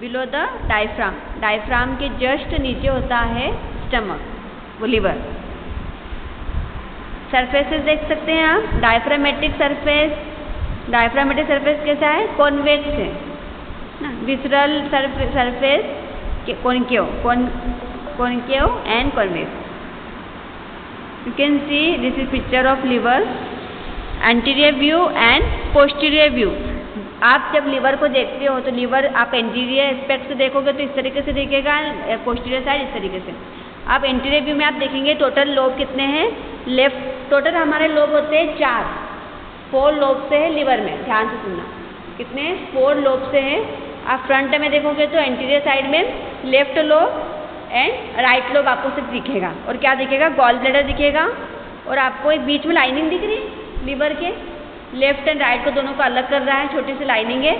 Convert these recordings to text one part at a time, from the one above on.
Below the diaphragm, diaphragm के just नीचे होता है स्टमक, वो लिवर। सरफेसेस देख सकते हैं आप, डायफ्रामेटिक सरफेस, डायफ्रामेटिक सरफेस कैसा है, कॉन्वेक्स है ना, visceral surface concave and convex. You can see this is picture of liver, anterior view and posterior view. आप जब लिवर को देखते हो तो लिवर आप एंटीरियर एस्पेक्ट से देखोगे तो इस तरीके से दिखेगा, पोस्टीरियर साइड इस तरीके से। आप एंटीरियर व्यू में आप देखेंगे टोटल लोब कितने हैं, लेफ्ट टोटल हमारे लोब होते हैं 4 लोब से है लिवर में, ध्यान से सुनना, कितने 4 लोब से है। आप फ्रंट में देखोगे तो एंटीरियर साइड में left lobe and right lobe आपको सिर्फ दिखेगा, और क्या दिखेगा, गॉल ब्लैडर दिखेगा, और आपको एक बीच में लाइनिंग दिख रही है लिवर के, लेफ्ट एंड राइट को दोनों को अलग कर रहा है, छोटी सी लाइनिंग है।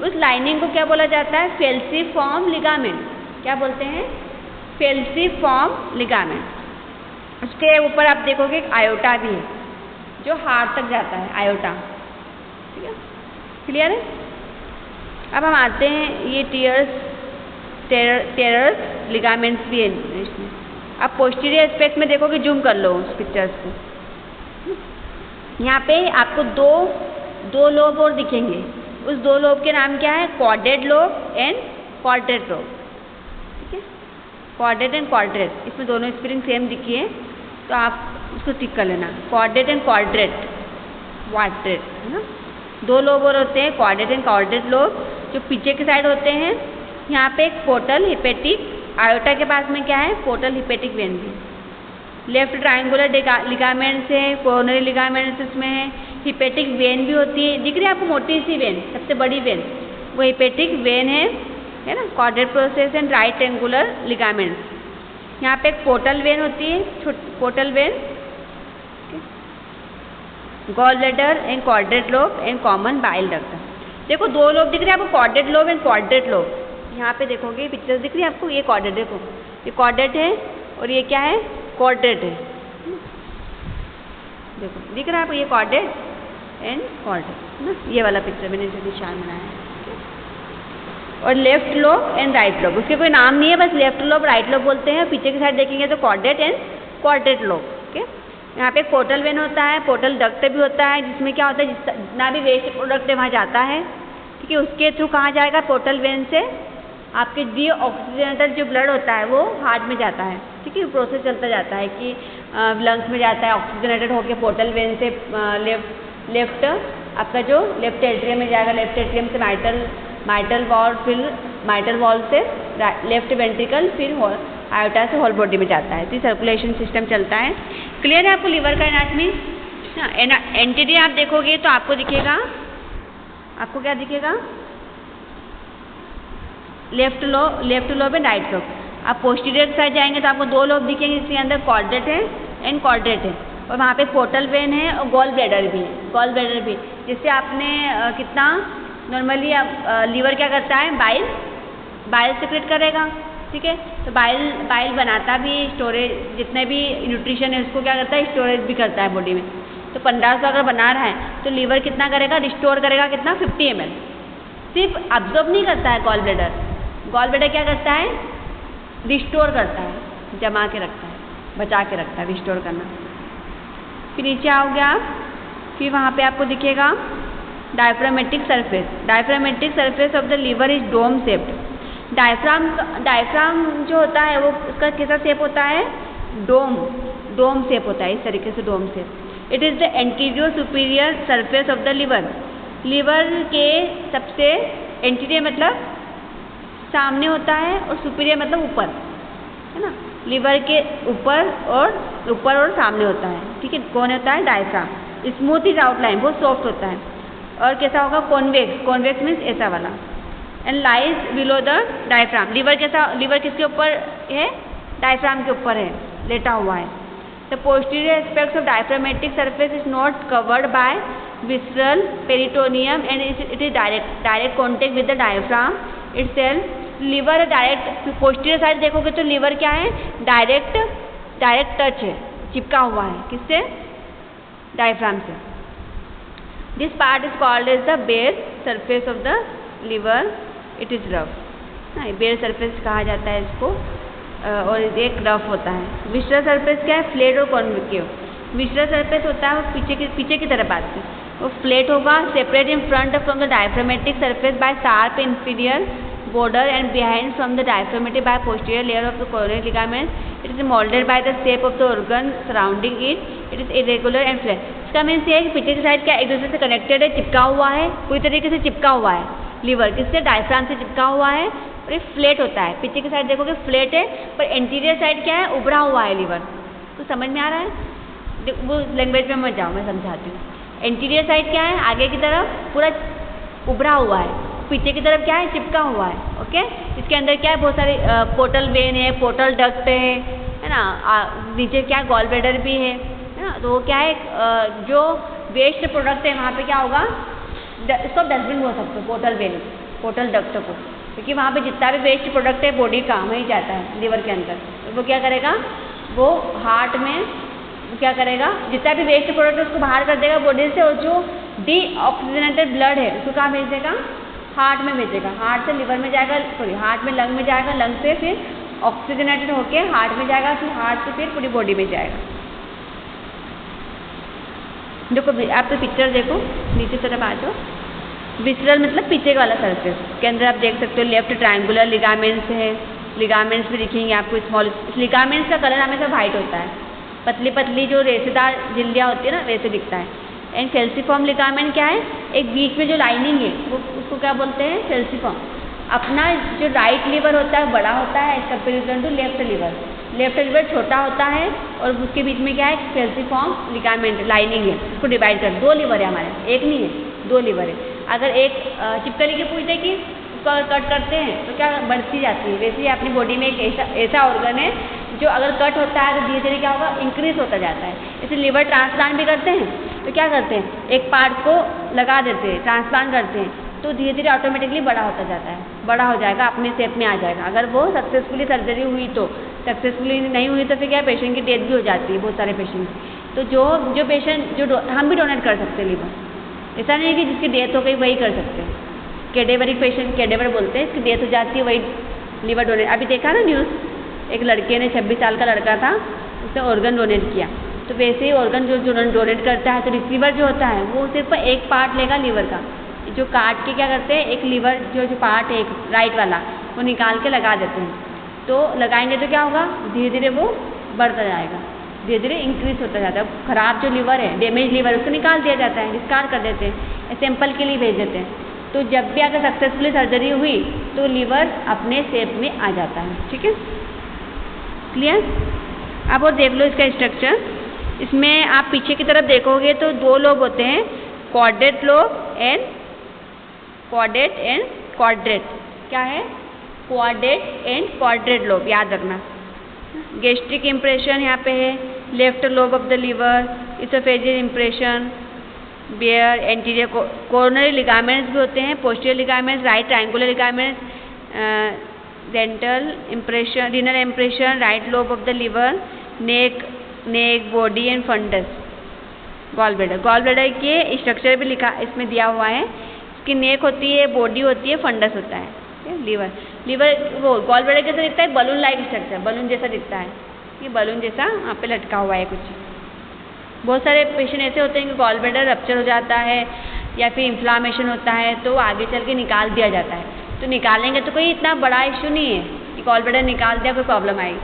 उस लाइनिंग को क्या बोला जाता है, फेल्सीफॉर्म लिगामेंट। क्या बोलते हैं, फेल्सीफॉर्म लिगामेंट। उसके ऊपर आप देखोगे एक आयोटा भी है जो हार्ट तक जाता है, आयोटा। ठीक है, क्लियर है। अब हम आते हैं, ये टेरस लिगामेंट्स भी है इसमें। आप पोस्टीरियर एस्पेक्ट में देखोगे, जूम कर लो उस पिक्चर्स को, यहाँ पे आपको दो लोब और दिखेंगे। उस 2 लोब के नाम क्या है, quadrate lobe and quadrate lobe. ठीक है, क्वाड्रेट एंड क्वाड्रेट, इसमें दोनों स्पेलिंग सेम दिखी है तो आप उसको टिक कर लेना, क्वाड्रेट एंड क्वाड्रेट, है ना। 2 लोब और होते हैं, क्वाड्रेट एंड क्वाड्रेट लोब, जो पीछे के साइड होते हैं। यहाँ पे एक पोर्टल हिपेटिक, आयोटा के पास में क्या है, पोर्टल हिपेटिक वेन भी। लेफ्ट ट्रायंगुलर लिगामेंट्स है, कोरोनरी लिगामेंट्स इसमें है, हिपेटिक वेन भी होती है, दिख रही है आपको मोटी सी वेन, सबसे बड़ी वेन वो हिपेटिक वेन है ना। Quadrate process and right angular ligaments. यहाँ पे एक पोर्टल वेन होती है, portal vein, gall bladder and quadrate lobe and common bile duct. देखो 2 लोब दिख रहे हैं आपको, quadrate lobe and quadrate lobe. यहाँ पे देखोगे पिक्चर दिख रही है आपको, ये क्वाड्रेट, देखो ये क्वाड्रेट है और ये क्या है, क्वाड्रेट है। देखो दिख रहा है आपको, ये क्वाड्रेट एंड क्वाड्रेट ना, ये वाला पिक्चर मैंने जो निशान बनाया है। और left lobe and right lobe, उसके कोई नाम नहीं है, बस लेफ्ट लोब राइट लोब बोलते हैं। पीछे की साइड देखेंगे तो quadrate and quadrate lobe. Okay, यहाँ पे पोर्टल वेन होता है, पोर्टल डक्ट भी होता है, जिसमें क्या होता है, जितना भी वेस्ट प्रोडक्ट है वहाँ जाता है। ठीक है, उसके थ्रू कहाँ जाएगा, पोर्टल वेन से आपके डीऑक्सीजनेटेड जो ब्लड होता है वो हार्ट में जाता है। ठीक है, प्रोसेस चलता जाता है कि लंग्स में जाता है, ऑक्सीजनेटेड होकर पोर्टल वेन से लेफ्ट आपका जो लेफ्ट एट्रियम में जाएगा, लेफ्ट एट्रियम से माइटल वॉल, फिर माइटल वॉल से लेफ्ट वेंट्रिकल, फिर आयोटा से होल बॉडी में जाता है। तो सर्कुलेशन सिस्टम चलता है। क्लियर है आपको लिवर का एनाटॉमी। एंटीरियर आप देखोगे तो आपको दिखेगा, आपको क्या दिखेगा, left lobe and right lobe. आप पोस्टीरियर साइड जाएंगे तो आपको 2 लोब दिखेंगे, इसके अंदर क्वाड्रेट है एंड क्वाड्रेट है, और वहाँ पे पोर्टल वेन है और गॉल ब्लैडर भी है, गॉल ब्लैडर भी, जिससे आपने कितना नॉर्मली लीवर क्या करता है, बाइल सेक्रेट करेगा। ठीक है, तो बाइल बनाता भी, स्टोरेज जितने भी न्यूट्रिशन है उसको क्या करता है, स्टोरेज भी करता है बॉडी में। तो 1500 अगर बना रहा है तो लीवर कितना करेगा, रिस्टोर करेगा, कितना 50 ml। सिर्फ अब्जॉर्ब नहीं करता है गॉल ब्लैडर क्या करता है, रिस्टोर करता है, जमा के रखता है, बचा के रखता है, रिस्टोर करना। फिर नीचे आओगे आप, फिर वहाँ पे आपको दिखेगा diaphragmatic surface of the liver is dome shaped. Diaphragm जो होता है वो उसका कैसा शेप होता है, डोम शेप होता है, इस तरीके से dome shape. It is the anterior superior surface of the liver के सबसे एंटीरियर मतलब सामने होता है और सुपीरियर मतलब ऊपर, है ना। लिवर के ऊपर और सामने होता है। ठीक है, कौन होता है, डायफ्राम। स्मूथ इज आउटलाइन, बहुत सॉफ्ट होता है। और कैसा होगा, कॉन्वेक्स मीन्स ऐसा वाला। And lies below the diaphragm. Liver किसके ऊपर है, डायफ्राम के ऊपर है, लेटा हुआ है। The posterior aspects of diaphragmatic surface is not covered by visceral peritoneum and it is direct contact with the diaphragm itself. Liver direct, posterior side देखोगे तो लिवर क्या है, डायरेक्ट टच है, चिपका हुआ है, किससे, डायफ्राम से। This part is called as the base surface of the liver, it is rough. ना, बेयर सरफेस कहा जाता है इसको, और एक रफ होता है। विस्ट्रल सरफेस क्या है, फ्लैट और कॉन्वेकेव। विस्ट्रल सरफेस होता है वो पीछे की तरफ आती है, वो फ्लैट होगा, separate in front from the diaphragmatic surface by sharp inferior border and behind from the diaphragmatic by posterior layer of the coronary ligament. It is molded by the shape of the organ surrounding it. It is irregular and flat. इसका means ये है कि पीछे की side क्या एक दूसरे से कनेक्टेड है, चिपका हुआ है, पूरी तरीके से चिपका हुआ है। लीवर किससे, डायफ्राम से चिपका हुआ है, और ये फ्लैट होता है। पीछे की साइड देखोगे फ्लैट है, पर एंटीरियर साइड क्या है, उभरा हुआ है लीवर। तो समझ में आ रहा है, वो लैंग्वेज में मत जाओ, मैं समझाती हूँ। एंटीरियर साइड क्या है, आगे की तरफ पूरा उभरा हुआ है, पीछे की तरफ क्या है, चिपका हुआ है। ओके, इसके अंदर क्या है, बहुत सारे पोर्टल वेन है, पोर्टल डक्ट है ना, नीचे क्या गॉल ब्लैडर भी है ना। तो वो क्या है, जो वेस्ट प्रोडक्ट है वहाँ पे क्या होगा, इसको डस्टबिन बोल सकते हो, पोर्टल वेन, पोर्टल डक्ट को, क्योंकि वहाँ पे जितना भी वेस्ट प्रोडक्ट है बॉडी का वहीं जाता है लीवर के अंदर। तो वो क्या करेगा, वो हार्ट में क्या करेगा, जितना भी वेस्ट प्रोडक्ट है उसको बाहर कर देगा बॉडी से, और जो डीऑक्सीजनेटेड ब्लड है उसको कहाँ भेज देगा, हार्ट में भेजेगा। हार्ट से लिवर में जाएगा, सॉरी हार्ट में लंग में जाएगा, लंग से फिर ऑक्सीजनेटेड होके हार्ट में जाएगा, फिर हार्ट से फिर पूरी बॉडी में जाएगा। देखो आप तो पिक्चर देखो, नीचे तरफ आ जाओ। विसरल मतलब पीछे वाला सरफेस के अंदर आप देख सकते हो लेफ्ट ट्रायंगुलर लिगामेंट्स है, लिगामेंट्स भी दिखेंगे आपको स्मॉल। लिगामेंट्स का कलर हमेशा वाइट होता है, पतली पतली जो रेशेदार झिल्लियाँ होती है ना वैसे दिखता है। एंड फेल्सीफॉर्म लिगामेंट क्या है, एक बीच में जो लाइनिंग है वो उसको क्या बोलते हैं, फेल्सीफॉर्म। अपना जो राइट लीवर होता है बड़ा होता है as comparison to left liver. Left liver छोटा होता है और उसके बीच में क्या है, फेल्सीफॉर्म लिगामेंट लाइनिंग है, उसको डिवाइड कर। दो लीवर है हमारे, एक नहीं है, दो लीवर है। अगर एक चिपकली के पूछते कि उसको कट करते हैं तो क्या बढ़ती जाती है, वैसे ही अपनी बॉडी में एक ऐसा ऑर्गन है जो अगर कट होता है तो धीरे धीरे क्या होगा, इंक्रीज होता जाता है। जैसे लीवर ट्रांसप्लांट भी करते हैं तो क्या करते हैं, एक पार्ट को लगा देते हैं, ट्रांसप्लांट करते हैं, तो धीरे धीरे ऑटोमेटिकली बड़ा होता जाता है, बड़ा हो जाएगा, अपने शेप में आ जाएगा। अगर वो सक्सेसफुली सर्जरी हुई तो, सक्सेसफुली नहीं हुई तो फिर क्या पेशेंट की डेथ भी हो जाती है, बहुत सारे पेशेंट। तो जो पेशेंट जो हम भी डोनेट कर सकते हैं लीवर, ऐसा नहीं है कि जिसकी डेथ हो गई वही कर सकते हैं। कैडेवरिक पेशेंट, कैडेवर बोलते हैं, इसकी डेथ हो जाती है वही लीवर डोनेट। अभी देखा ना न्यूज़, एक लड़के ने 26 साल का लड़का था, उसने ऑर्गन डोनेट किया। तो वैसे ही ऑर्गन जो डोनेट करता है तो रिसीवर जो होता है वो सिर्फ एक पार्ट लेगा लीवर का, जो काट के क्या करते हैं, एक लीवर जो पार्ट है एक राइट वाला वो निकाल के लगा देते हैं। तो लगाएंगे तो क्या होगा, धीरे धीरे वो बढ़ता जाएगा, धीरे धीरे इंक्रीज होता जाता है। खराब जो लीवर है, डैमेज लीवर, उसको निकाल दिया जाता है, डिस्कार्ड कर देते हैं, सैंपल के लिए भेज देते हैं। तो जब भी अगर सक्सेसफुली सर्जरी हुई तो लीवर अपने शेप में आ जाता है। ठीक है, क्लियर। अब और देख लो इसका स्ट्रक्चर। इसमें आप पीछे की तरफ देखोगे तो दो लोब होते हैं, क्वाड्रेट लोब एंड क्वाड्रेट। क्या है, क्वाड्रेट एंड क्वाड्रेट लोब, याद रखना। गैस्ट्रिक इम्प्रेशन यहाँ पे है, left lobe of the liver, oesophageal impression, bare, anterior coronary ligaments भी होते हैं, posterior ligaments, right triangular ligaments, dental impression, renal impression, right lobe of the liver, neck body and fundus, gall bladder. Gall bladder के structure भी लिखा इसमें दिया हुआ है, इसकी नेक होती है, बॉडी होती है, फंडस होता है। लीवर वो गॉल ब्लैडर कैसा दिखता है, बलून लाइक स्ट्रक्चर, बलून जैसा दिखता है, ये बलून जैसा वहाँ पे लटका हुआ है कुछ। बहुत सारे पेशेंट ऐसे होते हैं कि गॉल ब्लैडर रप्चर हो जाता है या फिर इन्फ्लामेशन होता है तो आगे चल के निकाल दिया जाता है। तो निकालेंगे तो कोई इतना बड़ा इशू नहीं है कि गॉल ब्लैडर निकाल दिया कोई प्रॉब्लम आएगी,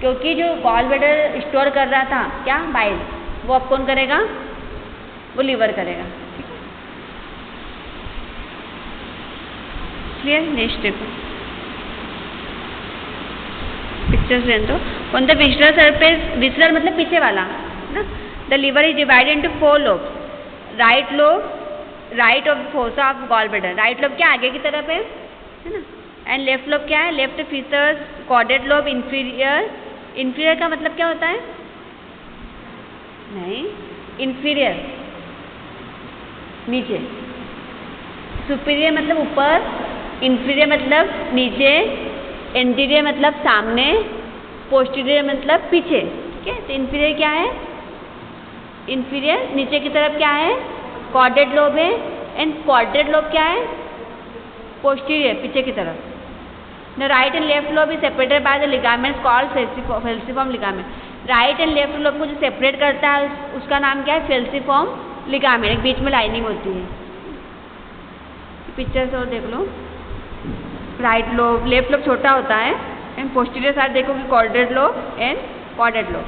क्योंकि जो गॉल ब्लैडर स्टोर कर रहा था क्या बाइल, वो अब कौन करेगा, वो लीवर करेगा। ठीक है, क्लियर। नेक्स्ट देखो पिक्चर्स लें तो on the visceral surface, visceral मतलब पीछे वाला ना। The liver is divided into 4 lobes. Right lobe, right of fossa of gall bladder, right lobe क्या आगे की तरफ है ना, एंड लेफ्ट लोब क्या है, left fissures, quadrate lobe inferior. Inferior का मतलब क्या होता है, नहीं, इंफीरियर नीचे, सुपीरियर मतलब ऊपर, इंफीरियर मतलब नीचे, एंटीरियर मतलब सामने, पोस्टीरियर मतलब पीछे। ठीक है, तो इंफीरियर क्या है, इंफीरियर नीचे की तरफ क्या है, क्वाड्रेट लोब है, एंड क्वाड्रेट लोब क्या है, पोस्टीरियर पीछे की तरफ। The right and left lobe is separated by the ligaments called falciform ligament. Right and left lobe को जो सेपरेट करता है उसका नाम क्या है? फेल्सिफॉर्म लिगामेंट। एक बीच में लाइनिंग होती है। पिक्चर्स और देख लो। राइट लोब, लेफ्ट लोब छोटा होता है एंड पोस्टीरियर साइड देखो कि corded lobe and corded lobe.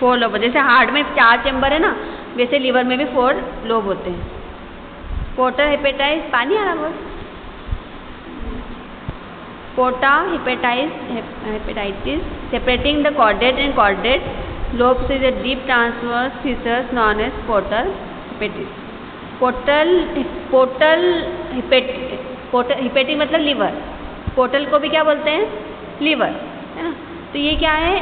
4 lobe, जैसे हार्ट में 4 चैम्बर है ना, वैसे लिवर में भी 4 लोब होते हैं। पोर्टल हेपेटाइटिस, पानी आ रहा बस। पोर्टा hepatitis separating the chordate and chordate lobes is a deep transverse fissure known as portal hepatic. portal hepatic मतलब लीवर, पोर्टल को भी क्या बोलते हैं? लीवर, है ना। तो ये क्या है?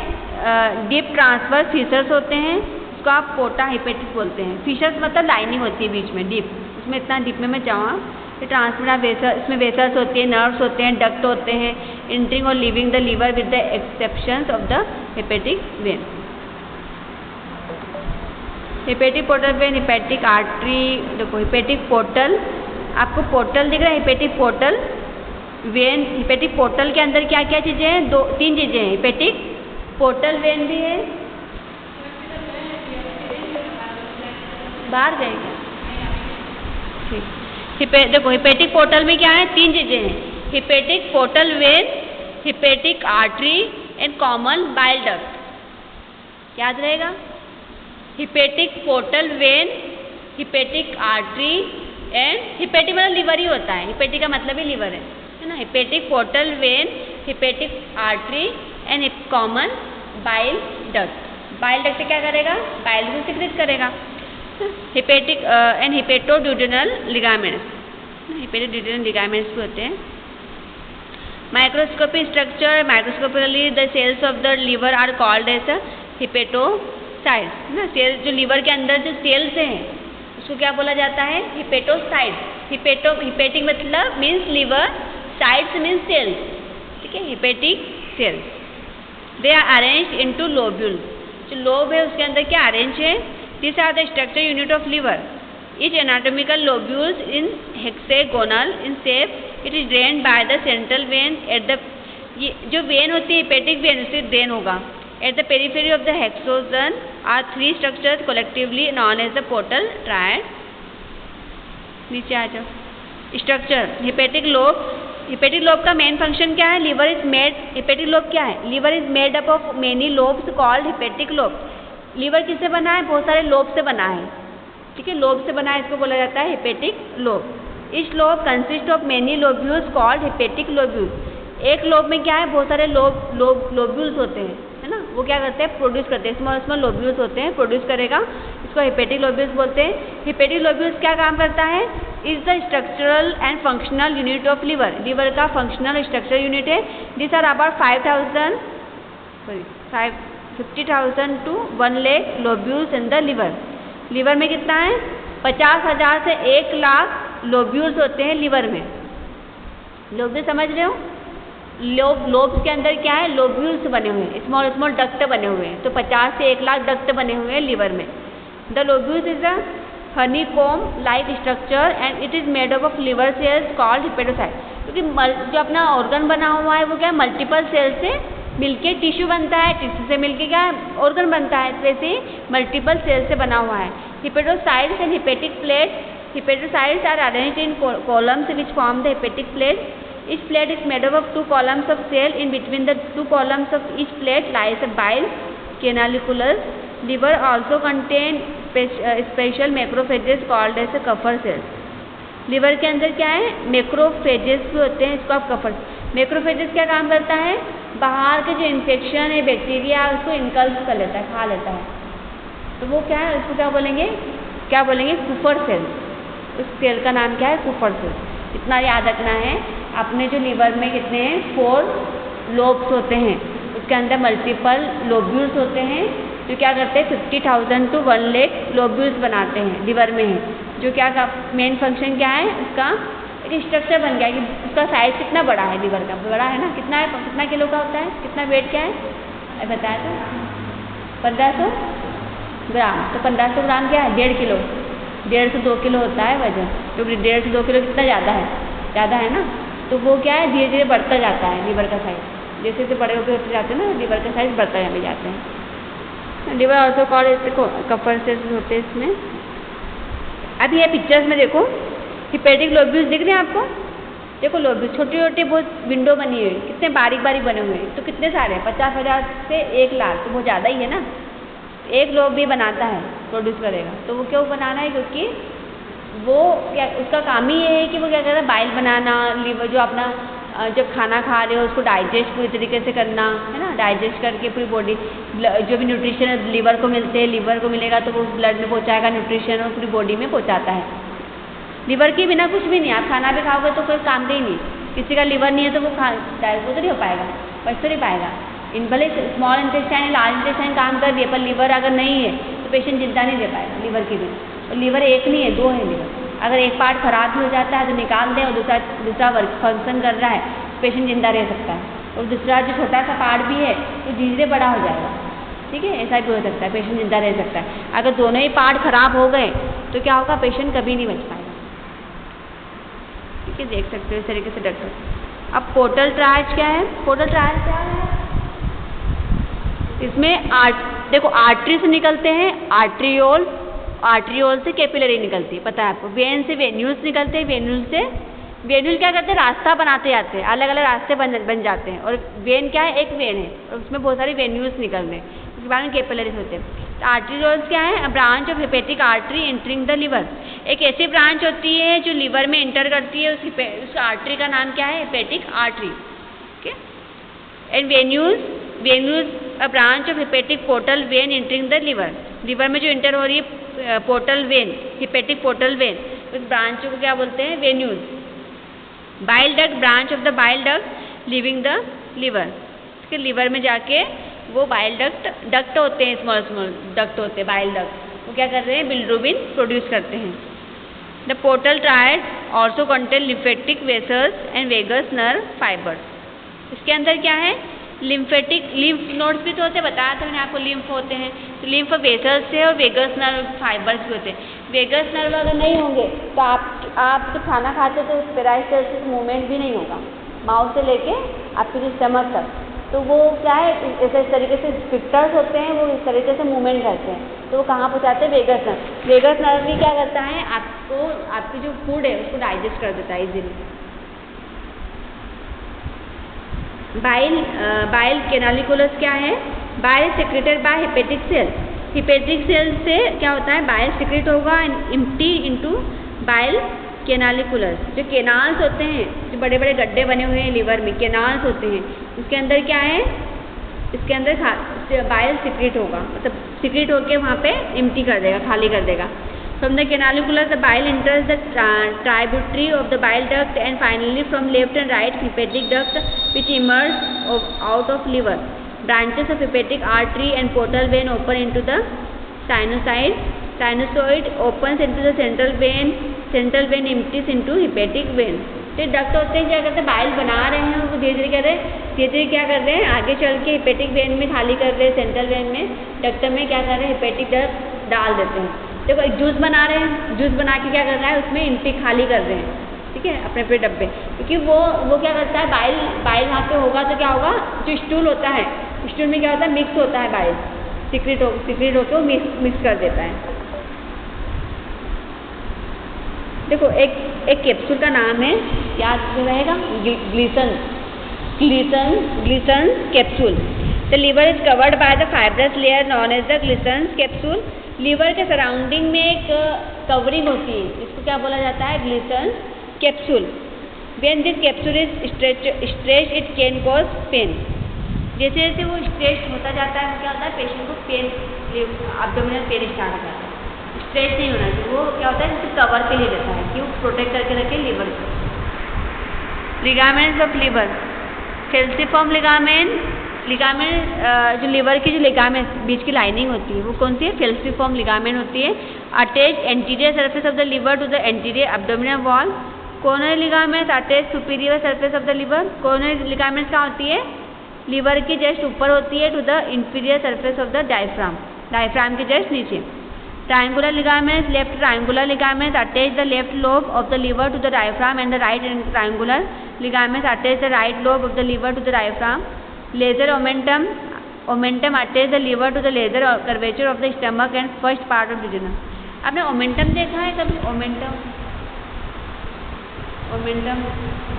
डीप ट्रांसवर्स फिशर्स होते हैं, उसको आप पोर्टा हेपेटिक बोलते हैं। फिशर्स मतलब लाइनिंग होती है बीच में, डीप, उसमें इतना डीप में मैं जाऊँ। ये ट्रांसमिट वेसल, इसमें वेसल्स होती है, नर्व्स होते हैं, डक्ट होते हैं, एंटरिंग और leaving the liver with the exceptions of the hepatic vein. Hepatic portal vein, hepatic artery, देखो हेपेटिक पोर्टल, आपको पोर्टल दिख रहा है, hepatic portal vein. Hepatic portal के अंदर क्या क्या चीज़ें हैं? 3 चीज़ें हैं। हेपेटिक पोर्टल वेन भी है, बाहर गए क्या? ठीक, देखो हेपेटिक पोर्टल में क्या है? 3 चीजें हैं। Hepatic portal vein, hepatic artery and common bile duct. याद रहेगा? Hepatic portal vein, hepatic artery and hepatic मतलब लीवर ही होता है, हेपेटिक का मतलब ही लीवर है ना। Hepatic portal vein, hepatic artery and common bile duct. Bile duct क्या करेगा? बाइल को सिक्रेट करेगा। Hepatic and hepatoduodenal ligaments, hepatoduodenal ligaments भी होते हैं। Microscopic structure, microscopically the cells of the liver are called as hepatocytes ना। Sales जो liver के अंदर जो सेल्स हैं उसको क्या बोला जाता है? हेपेटोसाइट्स। हेपेटिक मतलब means liver, cytes means cells, ठीक है, hepatic cells. They are arranged into lobule, जो लोब है उसके अंदर क्या अरेंज है? These are the structure unit of liver. Each anatomical lobules in hexagonal in shape. It is drained by the central vein at the, ये जो when होती है हेपेटिक वेन उससे ड्रेन होगा। At the periphery of the hexagon are 3 structures collectively known as the portal triad. नीचे आ जाओ। Structure hepatic lobe, hepatic lobe का मेन फंक्शन क्या है? Liver is made, hepatic lobe क्या है? Liver is made up of many lobes called hepatic lobe. Liver किससे बना है? बहुत सारे लोब से बना है, ठीक है, लोब से बना है, इसको बोला जाता है हेपेटिक लोब। इस lobe consist of many lobules called hepatic lobules. एक लोब में क्या है? बहुत सारे लोब्यूल्स होते हैं, है ना। वो क्या करते हैं? प्रोड्यूस करते हैं, स्मॉल लोब्यूल्स होते हैं, प्रोड्यूस करेगा, इसको हेपेटिक लोब्यूल्स बोलते हैं। हेपेटिक लोब्यूल्स क्या काम करता है? Is the structural and functional unit of liver. Liver का फंक्शनल स्ट्रक्चर यूनिट है। This are about 50,000 to 1 lakh lobules in the liver. Liver में कितना है? 50,000 से 1 लाख लोब्यूल्स होते हैं लिवर में। लोब्यूल समझ रहे हो? लोब्स के अंदर क्या है? लोब्यूल्स बने हुए हैं, स्मॉल डक्ट बने हुए हैं। तो 50 से 1 लाख डक्ट बने हुए हैं लिवर में। The lobules is a honeycomb like structure and it is made up of liver cells called hepatocytes। क्योंकि जो अपना ऑर्गन बना हुआ है वो क्या है? मल्टीपल सेल से मिलके टिश्यू बनता है, टिश्यू से मिलके क्या ऑर्गन बनता है, वैसे मल्टीपल सेल से बना हुआ है। Hepatocytes and hepatic plate, hepatocytes are arranged in columns which form the hepatic plate. Each plate is made up of 2 columns of cell. In between the 2 columns of each plate lies a bile canaliculus. Liver also contain special macrophages called as कफर cells। Liver के अंदर क्या है? Macrophages भी होते हैं, इसको आप कफर। Macrophages क्या काम करता है? बाहर के जो इन्फेक्शन है, बैक्टीरिया, उसको इनकल्प कर लेता है, खा लेता है। तो वो क्या है? उसको क्या बोलेंगे? कुफर सेल। उस सेल का नाम क्या है? कुफर सेल। इतना याद रखना है। अपने जो लिवर में कितने हैं? 4 लोब्स होते हैं, उसके अंदर मल्टीपल लोब्यूल्स होते हैं जो क्या करते हैं? 50,000 to 1 lakh लोब्यूल्स बनाते हैं लिवर में है। जो क्या का मेन फंक्शन क्या है? उसका एक स्ट्रक्चर बन गया कि उसका साइज कितना बड़ा है, लिवर का बड़ा है ना। कितना है? कितना किलो का होता है? कितना वेट क्या है बताया तो? 1500 ग्राम। तो 1500 ग्राम क्या है? 1.5 किलो, 1.5 से 2 किलो होता है वजन। तो 1.5 से 2 किलो कितना ज़्यादा है? ज़्यादा है ना, तो वो क्या है धीरे धीरे बढ़ता जाता है लीवर का साइज, जैसे जैसे बड़े होते जाते हैं ना लीवर का साइज बढ़ता भी जाते हैं। Liver also called Kapoor sales होते हैं इसमें। अब ये पिक्चर्स में देखो हिपेटिक लोब्यूल्स दिख रहे हैं आपको, देखो लोब्यूल्स छोटी छोटी बहुत विंडो बनी हुई है, कितने बारीक बारीक बने हुए हैं, तो कितने सारे हैं 50,000 से 1 लाख, तो बहुत ज़्यादा ही है ना। एक लोब भी बनाता है, प्रोड्यूस करेगा, तो वो क्यों बनाना है, क्योंकि वो क्या उसका काम ही ये है कि वो क्या करता है बाइल बनाना, लीवर जो अपना जब खाना खा रहे हो उसको डाइजेस्ट पूरी तरीके से करना है ना, डाइजेस्ट करके पूरी बॉडी जो भी न्यूट्रिशन लीवर को मिलते हैं, लीवर को मिलेगा तो वो ब्लड में पहुँचाएगा न्यूट्रिशन और पूरी बॉडी में पहुँचाता है। लीवर के बिना कुछ भी नहीं, आप खाना भी खाओगे तो कोई काम ही नहीं, किसी का लीवर नहीं है तो वो तो नहीं हो पाएगा, बच तो नहीं पाएगा। इन भले स्मॉल इंटेस्टाइन लार्ज इंटेस्टाइन काम कर दिए, पर लीवर अगर नहीं है तो पेशेंट जिंदा नहीं दे पाएगा लीवर की भी। और लीवर एक नहीं है, 2 है लीवर, अगर एक पार्ट खराब भी हो जाता है तो निकाल दें और दूसरा वर्क फंक्शन कर रहा है, पेशेंट जिंदा रह सकता है, और दूसरा जो छोटा सा पार्ट भी है तो धीरे धीरे बड़ा हो जाएगा, ठीक है, ऐसा भी हो सकता है, पेशेंट जिंदा रह सकता है। अगर दोनों ही पार्ट खराब हो गए तो क्या होगा, पेशेंट कभी नहीं बच पाएगा, ठीक है, देख सकते हो इस तरीके से डॉक्टर। अब पोर्टल ट्रायज क्या है, पोर्टल ट्रायज क्या है, इसमें देखो आर्टरी से निकलते हैं आर्ट्रियोल, आर्ट्रियोल से कैपिलरी निकलती है, पता है आपको, वेन से वेन्यूल्स निकलते हैं, वेन्यूल से वेन्यूल क्या करते हैं रास्ता बनाते जाते हैं, अलग अलग रास्ते बन जाते हैं, और वेन क्या है, एक वेन है और उसमें बहुत सारी वेन्यूल्स निकलते हैं, उसके बाद में कैपिलरीज होते हैं। तो आर्ट्रियोल्स क्या है, branch of hepatic artery entering the liver, एक ऐसी ब्रांच होती है जो लीवर में एंटर करती है, उस आर्टरी का नाम क्या है, hepatic artery, okay. And venules a branch of hepatic portal vein entering the liver, liver में जो एंटर हो रही है portal vein, hepatic portal vein, उस ब्रांच को क्या बोलते हैं, venules. Bile duct, branch of the bile duct leaving the liver, इसके लीवर में जाके वो बाइल डक्ट होते हैं, स्मॉल डक्ट होते हैं बाइल डक्ट, वो क्या कर रहे हैं, बिलिरुबिन प्रोड्यूस करते हैं। The portal triad also contain lymphatic vessels and vagus nerve fibres, इसके अंदर क्या है, लिम्फेटिक लिम्फ नोड्स भी तो होते हैं, बताया था मैंने आपको, लिम्फ होते हैं, तो लिम्फ वेसल्स से और वेगस नर्व फाइबर्स भी होते हैं। वेगस नर्व अगर नहीं होंगे तो आप जब खाना खाते तो पेराइस्टल्सिस मूवमेंट भी नहीं होगा, माउथ से लेके आपके जो स्टमक तक, तो वो क्या है ऐसे इस तरीके से स्फिंक्टर्स होते हैं, वो इस तरीके से मूवमेंट करते हैं, तो वो कहाँ पहुँचाते हैं, वेगस नर्व। वेगस नर्व भी क्या करता है, आपको आपकी जो फूड है उसको डाइजेस्ट कर देता है इजीली। बाइल कैनालिकुलस क्या है, bile secreted by hepatic cell, hepatic cell से क्या होता है, बाइल सीक्रेट होगा एम्प्टी इनटू बाइल कैनालिकुलस, जो केनाल्स होते हैं, जो बड़े बड़े गड्ढे बने हुए हैं लीवर में, केनाल्स होते हैं, उसके अंदर क्या है, इसके अंदर बाइल सीक्रेट होगा, मतलब सीक्रेट होके वहाँ पे एम्प्टी कर देगा, खाली कर देगा। From the canaliculus, the bile enters the tributary of the bile duct, and finally from left and right hepatic duct which emerge out of liver. Branches of hepatic artery and portal vein open into the sinusoid. Sinusoid opens into the central vein. Central vein empties into hepatic vein. तो duct होते हैं, क्या करते हैं, bile बना रहे हैं, वो धीरे धीरे कर रहे हैं, धीरे धीरे क्या कर रहे हैं, आगे चल के हेपेटिक वेन में खाली कर रहे हैं, सेंट्रल वेन में डक्ट में क्या कर रहे हैं, हेपेटिक डक्ट डाल देते हैं। देखो एक जूस बना रहे हैं, जूस बना के क्या कर रहा है, उसमें एम्प्टी खाली कर रहे हैं, ठीक है, अपने अपने डब्बे, क्योंकि वो क्या करता है, बाइल वहाँ पे होगा तो क्या होगा, जो स्टूल होता है, स्टूल में क्या होता है, मिक्स होता है बाइल, सीक्रेट होकर वो मिक्स कर देता है। देखो एक कैप्सूल का नाम है, याद रहेगा, Glisson capsule. The liver is covered by the fibrous layer known as the Glisson capsule. Liver के सराउंडिंग में एक कवरिंग होती है, इसको क्या बोला जाता है, Glisson capsule. When this capsule is stretch it can cause pain, जैसे जैसे वो स्ट्रेच होता जाता है क्या होता है, पेशेंट को पेन, एब्डोमिनल पेन स्टार्ट हो जाता है। स्ट्रेच नहीं होना चाहिए, वो क्या होता है, जैसे कवर के लिए रहता है कि वो प्रोटेक्ट करके रखे लीवर को। लिगामेंट्स ऑफ लीवर, फेल्सिफॉर्म लिगामेंट जो लीवर की जो लिगामेंट बीच की लाइनिंग होती है वो कौन सी है, फेल्सिफॉर्म लिगामेंट होती है। Attach anterior surface of the liver to the anterior abdominal wall. Coronary ligaments attach superior surface of the liver. Coronary ligaments क्या होती है, लीवर की जस्ट ऊपर होती है, to the inferior surface of the diaphragm, diaphragm के just नीचे। Triangular ligaments, left triangular ligaments attach the left lobe of the liver to the diaphragm and the right triangular ligaments attach the right lobe of the liver to the diaphragm. Laser omentum attach the liver to the laser curvature of the stomach and first part of duodenum. आपने omentum देखा है कभी? Omentum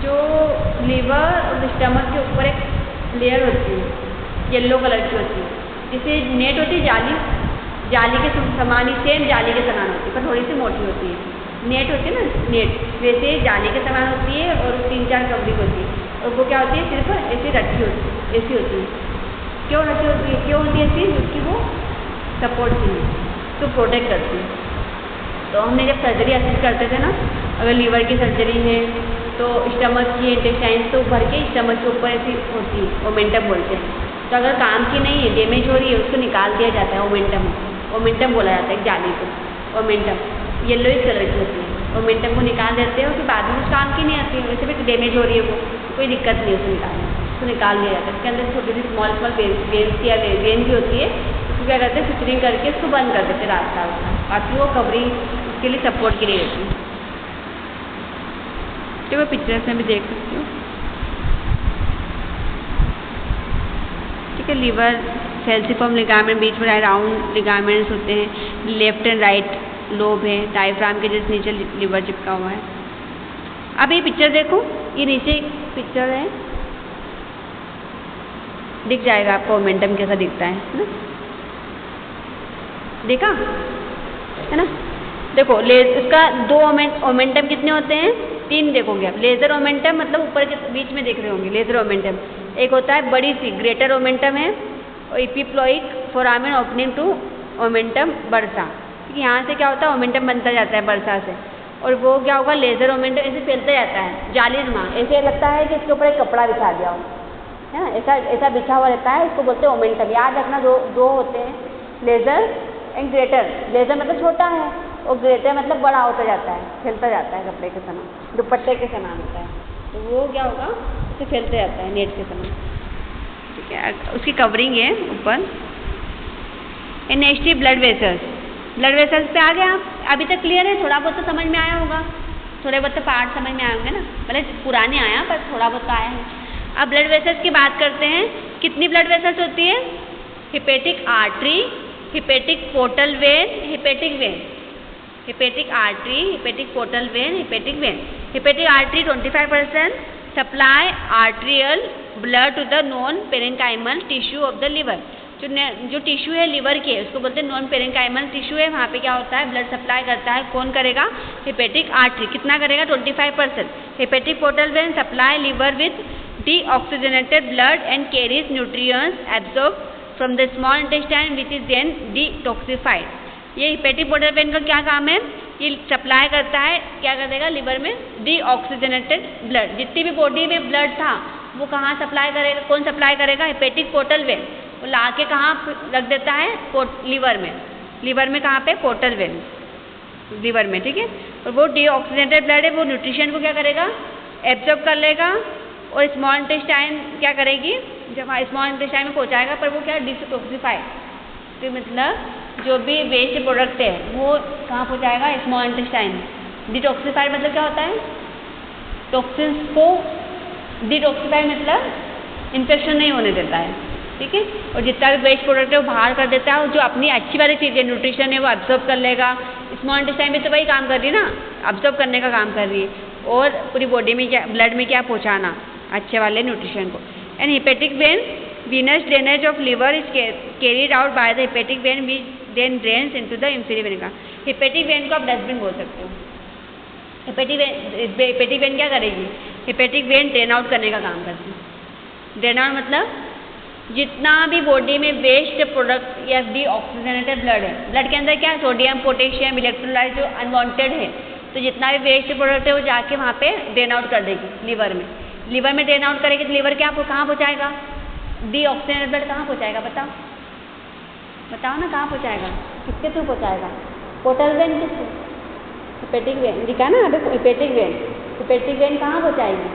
जो liver और stomach के ऊपर एक layer होती है, येलो कलर की होती है, जिसे नेट होती है, जाली के समान ही, सेम जाली के समान होती है पर थोड़ी सी मोटी होती है। नेट होती है ना, नेट वैसे जाली के समान होती है और 3-4 कवरिंग होती है और वो क्या होती है, सिर्फ ऐसी रखी होती है, ऐसी होती है। क्यों रखी होती है? क्यों होती है ऐसी? क्योंकि वो सपोर्ट की तो प्रोटेक्ट करती है। तो हमने जब सर्जरी असिस्ट करते थे ना, अगर लीवर की सर्जरी है तो स्टमक की इंटेस्टाइन तो भर के स्टमक के ऊपर ऐसी होती है, ओमेंटम बोलते हैं। तो अगर काम की नहीं है, डैमेज हो रही है, उसको निकाल दिया जाता है। ओमेंटम बोला जाता है जाली को। ओमेंटम येलो कलर की होती है, ओमेंटम को निकाल देते हैं कि बाद में उस काम की नहीं आती है, वैसे भी डैमेज हो रही है, वो कोई दिक्कत नहीं है उसको निकालने, उसको निकाल दिया जाता है। इसके अंदर छोटी सी स्मॉल वेन्स या वेन भी होती है, उसको क्या करते हैं, सुचरिंग करके उसको बंद कर देते हैं रास्ता उसका, बाकी वो कवरिंग उसके लिए सपोर्ट के लिए रहती है। तो वो पिक्चर्स में भी देख सकते हो। ठीक है, लीवर फेल्सिफॉर्म लिगामेंट, बीच में राउंड लिगामेंट्स होते हैं, लेफ्ट एंड राइट लोब है, डायफ्राम के जैसे नीचे लीवर चिपका हुआ है। अब ये पिक्चर देखो, ये नीचे पिक्चर है, दिख जाएगा आपको ओमेंटम कैसा दिखता है ना? देखा है ना? देखो इसका 2 ओमेंटम कितने होते हैं? 3 देखोगे आप। लेजर ओमेंटम मतलब ऊपर के बीच में देख रहे होंगे, लेजर ओमेंटम एक होता है बड़ी सी ग्रेटर ओमेंटम है, और epiploic foramen opening to omentum bursa. यहाँ से क्या होता है, ओमेंटम बनता जाता है बर्सा से, और वो क्या होगा, लेजर ओमेंटम ऐसे फैलता जाता है जालीनुमा, ऐसे लगता है कि इसके ऊपर एक कपड़ा बिछा दिया हो, है ना? ऐसा बिछा हुआ रहता है, इसको बोलते हैं ओमेंटम। याद रखना, दो होते हैं, लेजर एंड ग्रेटर। लेजर मतलब छोटा है और ग्रेटर मतलब बड़ा होता जाता है, फैलता जाता है कपड़े के समान, दुपट्टे के समान होता है। तो वो क्या होगा, उसे फैलते जाता है नेट के समान। ठीक है, उसकी कवरिंग है ऊपर। एनएसटी ब्लड वेसल्स पे आ गए आप? अभी तक क्लियर है? थोड़ा बहुत तो समझ में आया होगा, थोड़े बहुत तो पार्ट समझ में आए होंगे ना, भले पुराने आया पर थोड़ा बहुत तो आया है। अब ब्लड वेसल्स की बात करते हैं। कितनी ब्लड वेसल्स होती है? Hepatic artery, hepatic portal vein, hepatic vein. Hepatic artery, hepatic portal vein, hepatic vein. Hepatic artery 25% supply arterial blood to the non parenchymal tissue of the liver. जो tissue है liver के, उसको बोलते हैं non parenchymal tissue है, वहाँ पे क्या होता है, ब्लड सप्लाई करता है। कौन करेगा? Hepatic artery. कितना करेगा? 25%। Hepatic portal vein supply liver with deoxygenated blood and carries nutrients absorb from the small intestine which is then detoxified. ये हिपेटिक पोर्टल वेन का क्या काम है? ये सप्लाई करता है, क्या कर देगा, लिवर में डीऑक्सीजनेटेड ब्लड। जितनी भी बॉडी में ब्लड था वो कहाँ सप्लाई करेगा? कौन सप्लाई करेगा? Hepatic portal when. वो ला के कहाँ रख देता है? लीवर में। लीवर में कहाँ पे? पोर्टल वेन, लीवर में। ठीक है, और वो डीऑक्सीजनेटेड ब्लड है, वो न्यूट्रिशन को क्या करेगा? एब्जॉर्ब कर लेगा, और स्मॉल इंटेस्टाइन क्या करेगी? जब स्मॉल इंटेस्टाइन में पहुँचाएगा, पर वो क्या डिटॉक्सिफाई, तो मतलब जो भी वेस्ट प्रोडक्ट है वो कहाँ पहुँचाएगा? स्मॉल इंटेस्टाइन में। डिटॉक्सिफाई मतलब क्या होता है? टॉक्सिन्स को डिटॉक्सिफाई मतलब इन्फेक्शन नहीं होने देता है। ठीक है, और जितना भी वेस्ट प्रोडक्ट है वो बाहर कर देता है, और जो अपनी अच्छी वाली चीज़ें न्यूट्रिशन है वो एब्जॉर्ब कर लेगा। स्मॉल इंटेस्टाइन में तो वही काम कर रही है ना, एब्जॉर्ब करने का काम कर रही है, और पूरी बॉडी में क्या, ब्लड में क्या पहुँचाना, अच्छे वाले न्यूट्रिशन को। And hepatic when, venous drainage of liver is carried out by the hepatic vein which then drains into the inferior vena। hepatic vein को आप डस्टबिन बोल सकते हो। hepatic vein क्या करेगी? hepatic vein ड्रेन आउट करने का काम करती है। ड्रेन आउट मतलब जितना भी बॉडी में वेस्ट प्रोडक्ट या डीऑक्सीजनेटेड ब्लड है, ब्लड के अंदर क्या है, सोडियम, पोटेशियम, इलेक्ट्रोलाइट जो अनवांटेड है, तो जितना भी वेस्ट प्रोडक्ट है वो जाके वहाँ पे ड्रेन आउट कर देगी लीवर में। लीवर में ड्रेन आउट करेगी तो लीवर क्या कहाँ पहुँचाएगा? डीऑक्सीजनेटेड ब्लड कहाँ पहुँचाएगा? बताओ ना, कहाँ पहुँचाएगा? किसके थ्रू पहुँचाएगा? पोर्टल वेन के थ्रू। हिपेटिक वेन दिखा ना अभी, हिपेटिक वेन कहाँ पहुँचाएगी?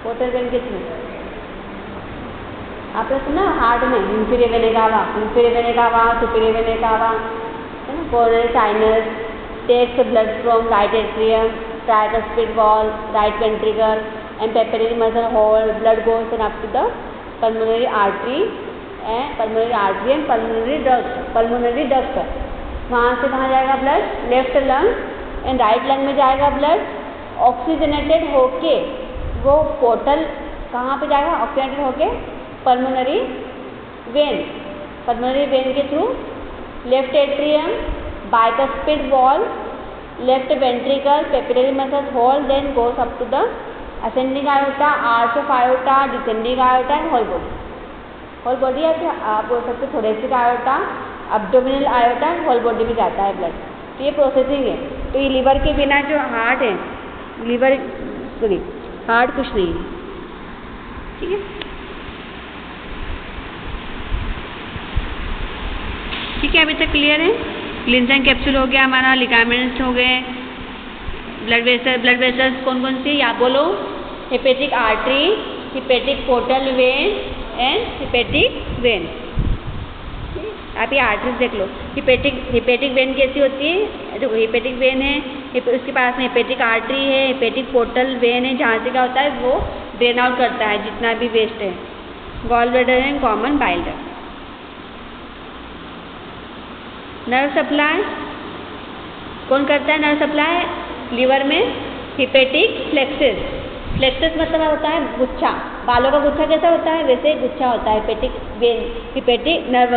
पोर्टल वेन के थ्रू। आपने सुना हार्ट में inferior vena cava, superior vena cava, है ना? Coronary sinus takes blood from right atrium, tricuspid wall, right ventricle and papillary muscle hole, blood goes and up to the pulmonary artery and pulmonary duct। वहाँ से कहाँ जाएगा blood? Left lung and right lung में जाएगा blood, oxygenated होके वो portal कहाँ पे जाएगा? ऑक्सीजनेटेड होके पल्मोनरी वेन के through left atrium, bicuspid wall, left ventricle, papillary muscle hole, then goes up to the ascending aorta, arch of aorta, descending aorta and whole body आप बोल सकते thoracic aorta, abdominal aorta and whole body में जाता है blood. तो ये processing है। तो ये लीवर के बिना जो हार्ट है, हार्ट कुछ नहीं है, ठीक है। ठीक है, अभी तक क्लियर है? क्लिंजन कैप्सूल हो गया हमारा, लिगामेंट्स हो गए, ब्लड वेसल्स कौन कौन सी या बोलो? Hepatic artery, hepatic portal when and hepatic when. आप ये आर्टरीज देख लो। हेपेटिक वेन कैसी होती है? जो हेपेटिक वेन है, उसके पास में हेपेटिक आर्टरी है, हेपेटिक पोर्टल वेन है, जहाँ से क्या होता है वो ड्रेन आउट करता है जितना भी वेस्ट है। Gall bladder and common bile duct. Nerve supply कौन करता है? नर्व सप्लाई लीवर में हेपेटिक फ्लेक्सस मतलब होता है गुच्छा, बालों का गुच्छा कैसा होता है वैसे गुच्छा होता है हेपेटिक वेन, हेपेटिक नर्व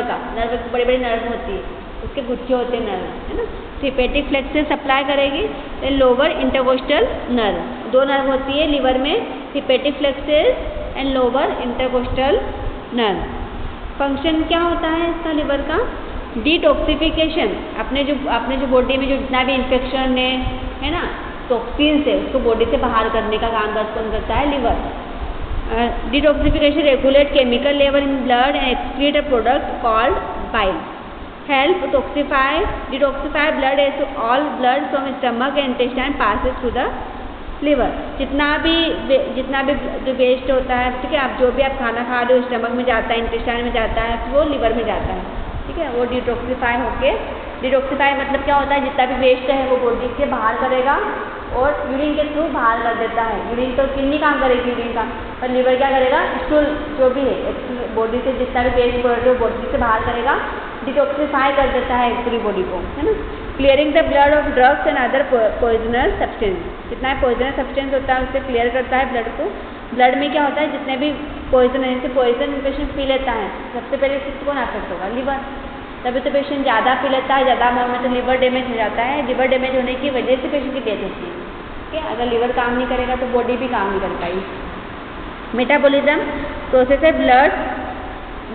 बड़ी बड़ी नर्व होती है, उसके गुच्छे होते हैं नर्व, है ना। तो हेपेटिक फ्लेक्सस सप्लाई करेगी। देन लोअर इंटरकोस्टल नर्व, दो नर्व होती है लीवर में, hepatic plexus and lower intercostal nerve. Function क्या होता है इसका लीवर का? डिटॉक्सिफिकेशन, अपने जो बॉडी में जो जितना भी इन्फेक्शन है ना, टॉक्सिन से उसको बॉडी से बाहर करने का काम कौन करता है? Liver. Detoxification regulate chemical level in blood and excrete a product called bile. Help detoxify blood as to all blood from stomach and intestine passes through the liver. जितना भी जो वेस्ट होता है, ठीक है, आप जो भी आप खाना खा रहे हो स्टमक में जाता है, इंटेस्टाइन में जाता है, वो लीवर में जाता है, ठीक है। वो डिटॉक्सिफाई होके, डिटॉक्सिफाई मतलब क्या होता है? जितना भी वेस्ट है वो बॉडी से बाहर करेगा और यूरिन के थ्रू बाहर कर देता है। यूरिन तो किडनी काम करेगी यूरिन का, पर लीवर क्या करेगा? स्टूल जो भी है बॉडी से जितना भी वेस्ट बढ़ रहे हो बॉडी से बाहर करेगा, डिटॉक्सिफाई कर देता है पूरी बॉडी को, है ना। Clearing the blood of drugs and other poisonous substance, जितना भी पॉइजनस सब्सटेंस होता है उससे क्लियर करता है ब्लड को। ब्लड में क्या होता है? जितने भी पॉइजन है, जैसे पॉइजन पेशेंट पी लेता है, सबसे पहले इसको कौन अफेक्ट होगा? लीवर। तभी तो पेशेंट ज़्यादा पी लेता है, ज़्यादा अमाउंट में तो लीवर डैमेज हो जाता है। लीवर डैमेज होने की वजह से पेशेंट की डेथ होती है, ठीक है। अगर लीवर काम नहीं करेगा तो बॉडी भी काम नहीं कर पाएगी। मेटाबॉलिज्म प्रोसेस है blood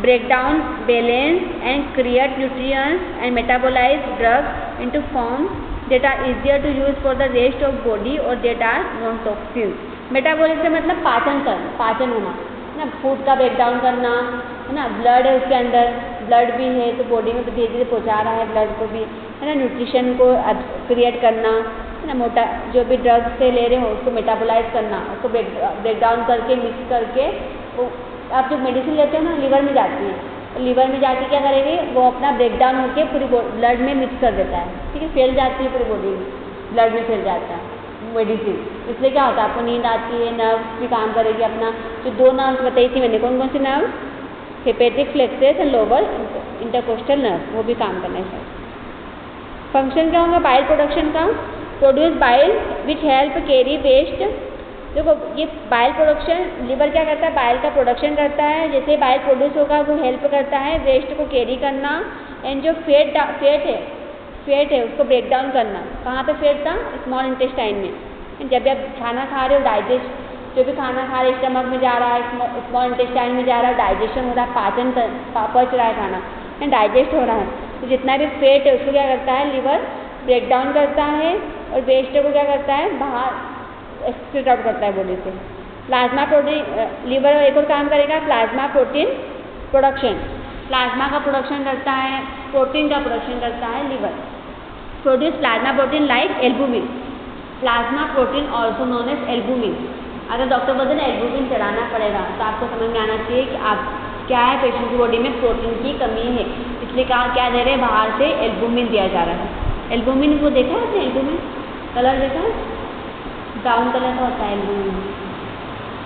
break down balance and create nutrients and metabolize drugs into forms that are easier to use for the rest of body or that are non-toxins। Metabolism मतलब पाचन होना, है ना, फूड का ब्रेक डाउन करना, है ना। ब्लड है उसके अंदर, ब्लड भी है तो बॉडी में धीरे धीरे पहुँचा रहा है ब्लड को भी, है ना। न्यूट्रिशन को क्रिएट करना, है ना। जो भी ड्रग्स से ले रहे हो उसको मेटाबोलाइज करना, उसको ब्रेक डाउन करके मिक्स करके वो आप जो मेडिसिन लेते हो ना लीवर में जाती है, लीवर में जाके क्या करेगी? वो अपना ब्रेक डाउन होकर पूरी ब्लड में मिक्स कर देता है, ठीक है। फैल जाती है पूरी बॉडी में, ब्लड में फैल जाता है मेडिसिन। इसलिए क्या होता है? आपको नींद आती है, नर्व्स भी काम करेगी अपना। जो दो नर्व्स बताई थी मैंने, कौन कौन सी nerve? Hepatic plexus and lower intercostal nerve, वो भी काम करना है। फंक्शन क्या होगा बाइल प्रोडक्शन का? Produce bile which help carry waste. देखो ये बाइल प्रोडक्शन, लीवर क्या करता है? बाइल का प्रोडक्शन करता है। जैसे बाइल प्रोड्यूस होगा वो हेल्प करता है वेस्ट को कैरी करना एंड जो फैट है उसको ब्रेक डाउन करना। कहाँ पे फैट था? स्मॉल इंटेस्टाइन में। जब भी आप खाना खा रहे हो, डाइजेस्ट जो भी खाना खा रहे स्टमक में जा रहा है, स्मॉल इंटेस्टाइन में जा रहा है, डाइजेशन हो रहा है, पाचन पच रहा है खाना एंड डाइजेस्ट हो रहा है। तो जितना भी फैट है उसको क्या करता है? लीवर ब्रेक डाउन करता है और वेस्ट को क्या करता है? बाहर एक्सक्रीट आउट करता है बॉडी से। प्लाज्मा प्रोटीन, लीवर एक और काम करेगा, प्लाज्मा प्रोटीन प्रोडक्शन। प्लाज्मा का प्रोडक्शन करता है, प्रोटीन का प्रोडक्शन करता है liver. Produce plasma protein like albumin. Plasma protein also known as albumin. अगर डॉक्टर बोलते हैं एल्बुमिन चढ़ाना पड़ेगा तो आपको समझ में आना चाहिए कि आप क्या है, पेशेंट की बॉडी में प्रोटीन की कमी है, इसलिए कहा क्या दे रहे हैं, बाहर से एल्बुमिन दिया जा रहा है। एल्बुमिन को देखा है आपने, एल्बुमिन कलर देखा है, ब्राउन कलर का होता है एल्बुमिन,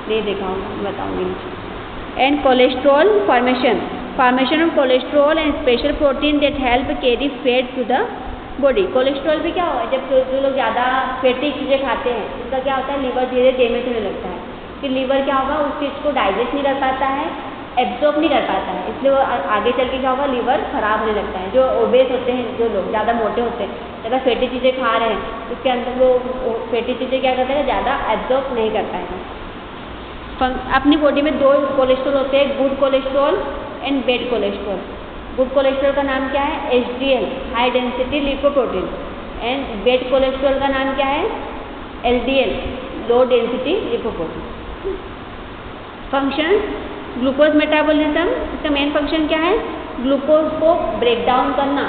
नहीं देखा होगा, बताऊँगी। And cholesterol formation of cholesterol and special protein that help carry fat to the body. Cholesterol भी क्या होगा, जब जो लोग ज़्यादा फैटी चीज़ें खाते हैं उसका क्या होता है, लीवर धीरे डैमेज होने लगता है। फिर लीवर क्या होगा, उस चीज़ को डाइजेस्ट नहीं कर पाता है, एब्जॉर्ब नहीं कर पाता है, इसलिए वो आगे चल के क्या होगा, लीवर खराब होने लगता है। जो ओबेस होते हैं, जो लोग ज़्यादा मोटे होते हैं, ज़्यादा फैटी चीज़ें खा रहे हैं, उसके अंदर वो फैटी चीज़ें क्या करते हैं, ज़्यादा एब्जॉर्ब नहीं कर पाएगा। अपनी बॉडी में 2 कोलेस्ट्रॉल होते हैं, good cholesterol and bad cholesterol. Good cholesterol का नाम क्या है, HDL high density lipoprotein, and bad cholesterol का नाम क्या है, LDL low density lipoprotein. Function glucose metabolism, इसका मेन फंक्शन क्या है, ग्लूकोज को ब्रेक डाउन करना।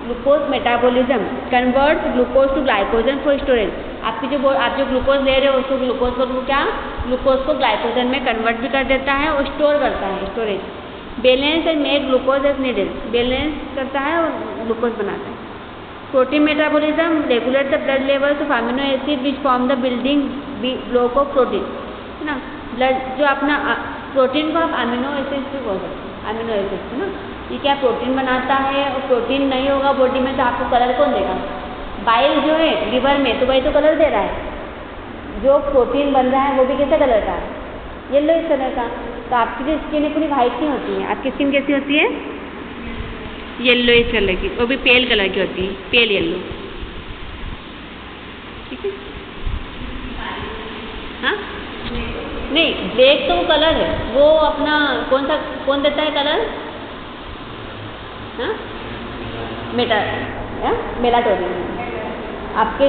Glucose metabolism convert glucose to glycogen for storage. आप जो ग्लूकोज ले रहे हो उसको ग्लूकोज को क्या, ग्लूकोज को ग्लाइकोजन में कन्वर्ट भी कर देता है और स्टोर करता है, storage. Balance and make glucose as needed, balance करता है और ग्लूकोज बनाता है। Protein metabolism regulate the blood levels of amino acid which form the building block of protein, है ना। ब्लड जो अपना प्रोटीन को आप अमीनो एसिड से बोल सकते हैं, अमीनो एसिड है ना, ये क्या प्रोटीन बनाता है। और प्रोटीन नहीं होगा बॉडी में तो आपको कलर कौन देगा, बाइल जो है लिवर में, तो वही तो कलर दे रहा है। जो प्रोटीन बन रहा है वो भी कैसे कलर का है, येलो इस कलर का। तो आपकी जो स्किन है पूरी वाइट नहीं होती है, आपकी स्किन कैसी होती है, येलो इस कलर की, वो भी पेल कलर की होती है, पेल येलो, ठीक है। हाँ नहीं, ब्लैक तो वो कलर है, वो अपना कौन देता है कलर, हाँ मेलाटोनिन। आपके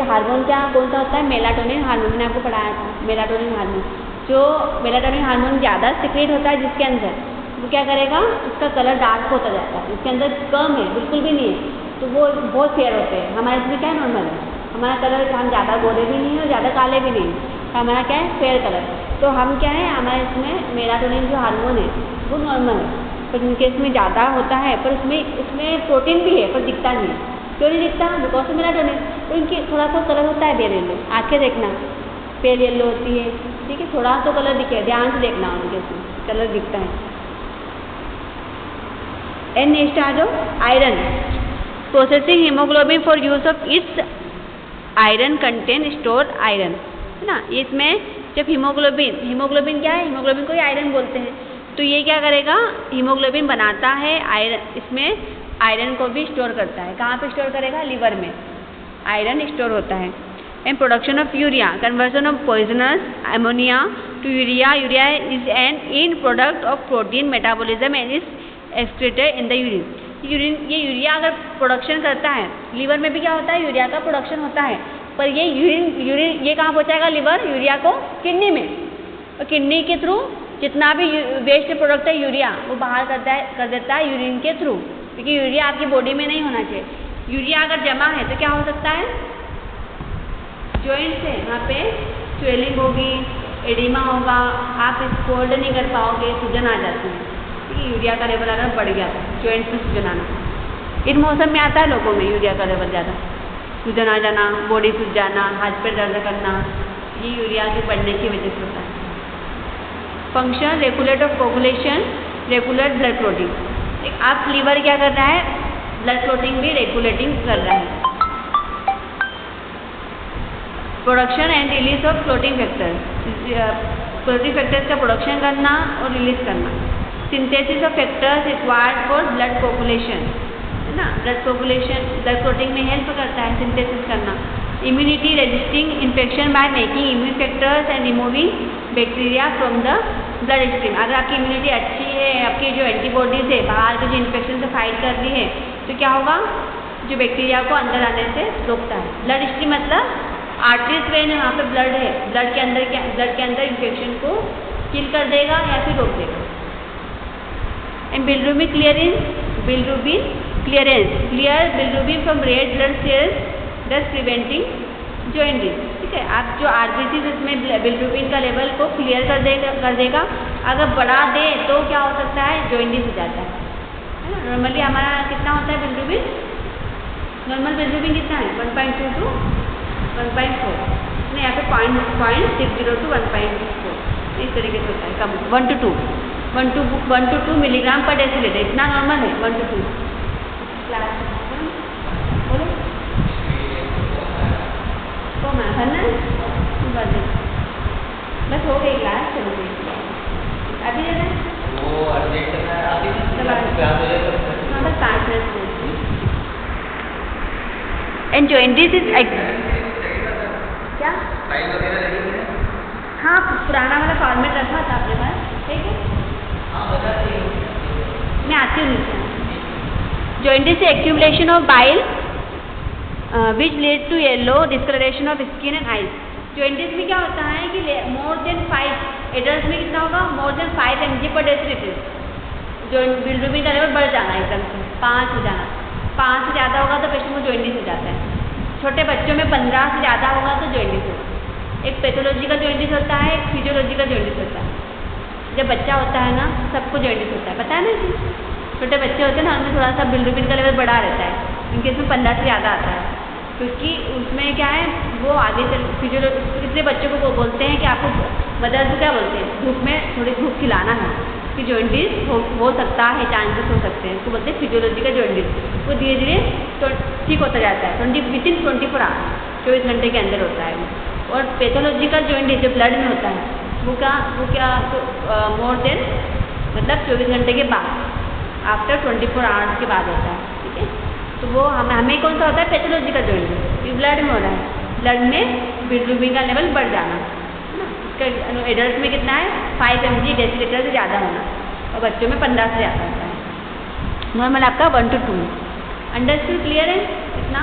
हार्मोन क्या कौन सा होता है, मेलाटोनिन हार्मोन, मैंने आपको पढ़ाया था। मेलाटोनिन हार्मोन, जो मेलाटोनिन हार्मोन ज़्यादा सिक्रेट होता है जिसके अंदर, वो क्या करेगा, उसका कलर डार्क होता जाता है। इसके अंदर कम है, बिल्कुल भी नहीं है, तो वो बहुत फेयर होते हैं। हमारे इसमें क्या नॉर्मल है, हमारा कलर, हम ज़्यादा गोरे भी नहीं है और ज़्यादा काले भी नहीं है, हमारा क्या है, फेयर कलर। तो हम क्या है, हमारे इसमें मेलाटोनिन जो हार्मोन है वो नॉर्मल है, पर इनके इसमें ज़्यादा होता है, पर उसमें प्रोटीन भी है पर दिखता नहीं है। क्यों नहीं दिखता, बिकॉज मेलाटोनिन। तो इनकी थोड़ा सा कलर होता है पेल येलो, आँखें देखना पेल येलो होती है, ठीक है, थोड़ा सा कलर दिखे, ध्यान से देखना उनके इसमें कलर दिखता है। एंड नेक्स्ट आ जाओ, iron processing haemoglobin for use of its iron contain store iron, है ना। इसमें जब हीमोग्लोबिन क्या है, हीमोग्लोबिन को ही आयरन बोलते हैं। तो ये क्या करेगा, हीमोग्लोबिन बनाता है आयरन, इसमें आयरन को भी स्टोर करता है। कहाँ पे स्टोर करेगा, लिवर में आयरन स्टोर होता है। And production of urea, conversion of poisonous ammonia to urea, urea is an end product of protein metabolism and is excreted in the urine. ये यूरिया अगर प्रोडक्शन करता है, लिवर में भी क्या होता है, यूरिया का प्रोडक्शन होता है, पर ये यूरिन ये कहाँ पहुँचाएगा, लिवर यूरिया को किडनी में, और किडनी के थ्रू जितना भी वेस्ट प्रोडक्ट है यूरिया वो बाहर कर देता है यूरिन के थ्रू, क्योंकि यूरिया आपकी बॉडी में नहीं होना चाहिए। यूरिया अगर जमा है तो क्या हो सकता है, जॉइंट से वहाँ पे स्वेलिंग होगी, एडिमा होगा, आप इसको होल्ड नहीं कर पाओगे, सूजन आ जाती है, ठीक है। यूरिया का लेवल अगर बढ़ गया तो जॉइंट में सूजन आना, इन मौसम में आता है लोगों में यूरिया का लेवल ज़्यादा, सूजन आ जाना, बॉडी सूज जाना, हाथ पैर दर्द करना, ये यूरिया के बढ़ने की वजह से होता है। Function regulate of coagulation, regulate blood clotting. आप लीवर क्या कर रहा है, ब्लड क्लॉटिंग भी रेगुलेटिंग कर रहा है। Production and release of clotting factors का प्रोडक्शन करना और रिलीज करना। Synthesis of factors required for blood coagulation, है ना। ब्लड क्लॉटिंग में हेल्प करता है सिंथेसिस करना। Immunity resisting infection by making immune factors and removing bacteria from the blood stream. अगर आपकी इम्यूनिटी अच्छी है, आपकी जो एंटीबॉडीज है बाहर के जो इन्फेक्शन से फाइट कर रही है, तो क्या होगा, जो बैक्टीरिया को अंदर आने से रोकता है। ब्लड स्ट्रीम मतलब आर्टरीज वेन है, वहाँ पे ब्लड है, ब्लड के अंदर इन्फेक्शन को किल कर देगा या फिर रोक देगा। And bilirubin clearance, clear bilirubin from red blood cells, दस प्रिवेंटिंग जॉइंटिस, ठीक है। आप जो आरबीसी इसमें बिलिरुबिन का लेवल को क्लियर कर देगा। अगर बढ़ा दे तो क्या हो सकता है, जॉइंटिस हो जाता है है ना। नॉर्मली हमारा कितना होता है बिल्रुबिन, नॉर्मल बिल्रुबिन कितना है 1.2 to 1.4, नहीं यहाँ पे 0.60 to 1.4 इस तरीके से होता है कम 1 to 2 मिलीग्राम पर डेसीलीटर, इतना नॉर्मल है 1 to 2। क्लास बोलो तो मैं है ना बस हो गई क्लास, चलो गई अभी है ना वो अर्जेंट है अभी हाँ बस 5 मिनट। एंड जॉइंटिस इज क्या हाँ पुराना वाला फॉर्मेट रखा था अपने पास, ठीक है मैं आती हूँ नीचे। Jaundice accumulation of bile which lead to yellow discolouration of skin and eyes. Jaundice में क्या होता है कि मोर देन 5 एडल्ट में कितना होगा, मोर देन 5 mg पर डेसीलीटर जो बिल्रुबिन का लेवल बढ़ जाना एकदम से 5 हो जाना, 5 से ज़्यादा होगा तो पेशेंट को जॉइंटिस हो जाता है। छोटे बच्चों में 15 से ज़्यादा होगा तो जॉइंटिस होगा। एक पैथोलॉजिकल जॉइंटिस होता है, एक फिजियोलॉजिकल जॉइंटिस होता है। जब बच्चा होता है ना सबको जॉइंटिस होता है, पता है ना जी। छोटे बच्चे होते हैं ना उनमें थोड़ा सा बिल्रुबिन का लेवल बढ़ा रहता है, इनके इसमें 15 से ज़्यादा आता है, क्योंकि उसमें क्या है वो आगे चल कितने बच्चों को बोलते हैं कि आपको मदर्स को क्या बोलते हैं धूप में थोड़ी धूप खिलाना है कि जॉइंटिस हो सकता है, चांसेस हो सकते हैं, उसको बोलते हैं फिजियोलॉजिकल जॉइंटिस। वो धीरे धीरे ठीक होता जाता है विदिन 24 आवर्स, 24 घंटे के अंदर होता है वो। और पैथोलॉजिकल जॉइंटिस जो ब्लड में होता है वो क्या मोर देन मतलब 24 घंटे के बाद, आफ्टर 24 आवर्स के बाद होता है, ठीक है। तो वो हमें कौन सा होता है पैथोलॉजिकल जॉइंटिस, ये ब्लड में हो रहा है, ब्लड में बिल्रुबिन का लेवल बढ़ जाना है ना। इसका एडल्ट में कितना है 5 mg डेसीलीटर से ज़्यादा होना, और बच्चों में 15 से ज़्यादा होता है। नॉर्मल आपका 1 to 2। अंडरस्टूड, क्लियर है इतना।